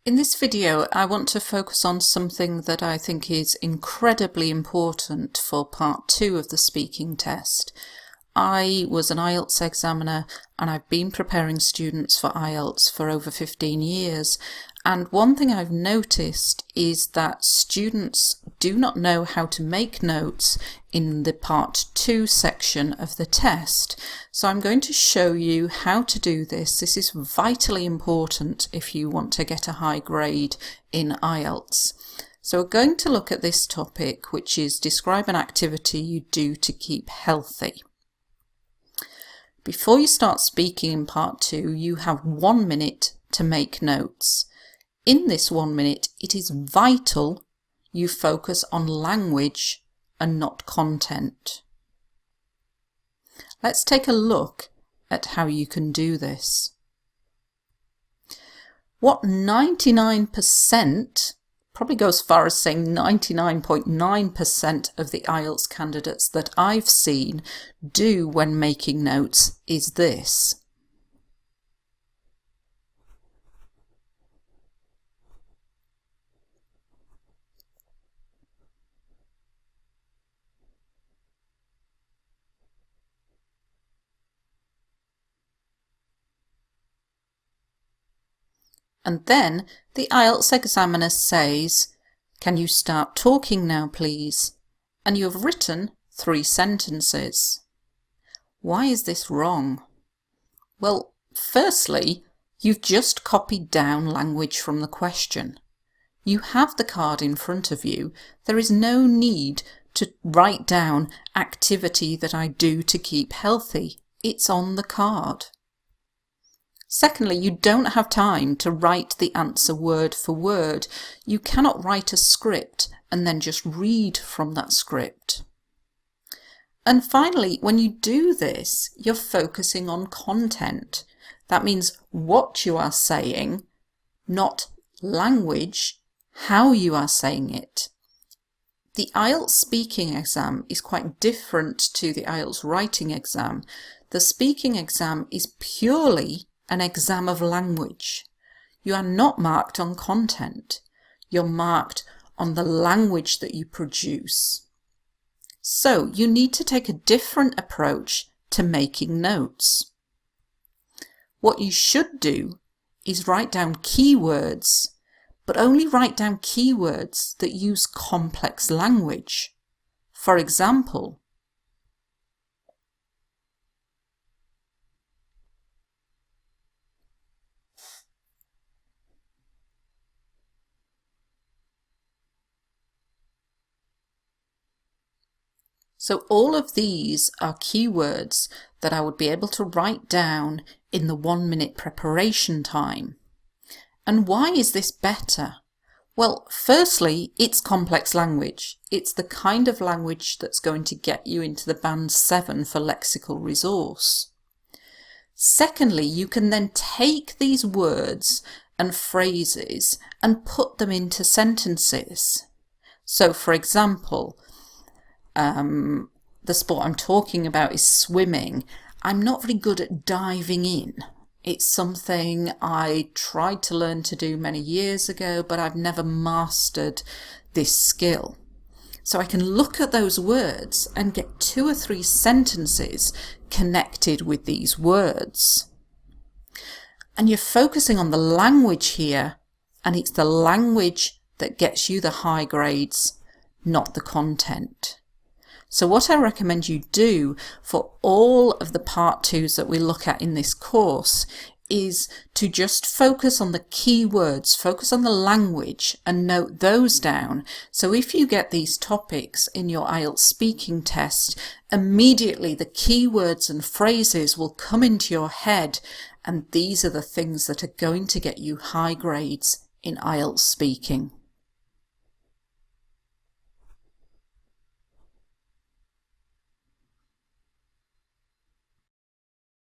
In this video, I want to focus on something that I think is incredibly important for part 2 of the speaking test. I was an IELTS examiner and I've been preparing students for IELTS for over 15 years. And one thing I've noticed is that students do not know how to make notes in the part 2 section of the test. So I'm going to show you how to do this. This is vitally important if you want to get a high grade in IELTS. So we're going to look at this topic, which is describe an activity you do to keep healthy. Before you start speaking in part 2, you have 1 minute to make notes. In this 1 minute, it is vital you focus on language and not content. Let's take a look at how you can do this. What 99%, probably go as far as saying 99.9% of the IELTS candidates that I've seen do when making notes is this. And then the IELTS examiner says, "Can you start talking now, please?" And you have written 3 sentences. Why is this wrong? Well, firstly, you've just copied down language from the question. You have the card in front of you. There is no need to write down activity that I do to keep healthy. It's on the card. Secondly, you don't have time to write the answer word for word. You cannot write a script and then just read from that script. And finally, when you do this, you're focusing on content. That means what you are saying, not language, how you are saying it. The IELTS speaking exam is quite different to the IELTS writing exam. The speaking exam is purely an exam of language. You are not marked on content. You're marked on the language that you produce. So you need to take a different approach to making notes. What you should do is write down keywords, but only write down keywords that use complex language. For example, so all of these are keywords that I would be able to write down in the 1 minute preparation time. And why is this better? Well, firstly, it's complex language. It's the kind of language that's going to get you into the band 7 for lexical resource. Secondly, you can then take these words and phrases and put them into sentences. So, for example, the sport I'm talking about is swimming. I'm not very good at diving in. It's something I tried to learn to do many years ago, but I've never mastered this skill. So I can look at those words and get 2 or 3 sentences connected with these words. And you're focusing on the language here, and it's the language that gets you the high grades, not the content. So what I recommend you do for all of the part 2s that we look at in this course is to just focus on the key words, focus on the language and note those down. So if you get these topics in your IELTS speaking test, immediately the key words and phrases will come into your head, and these are the things that are going to get you high grades in IELTS speaking.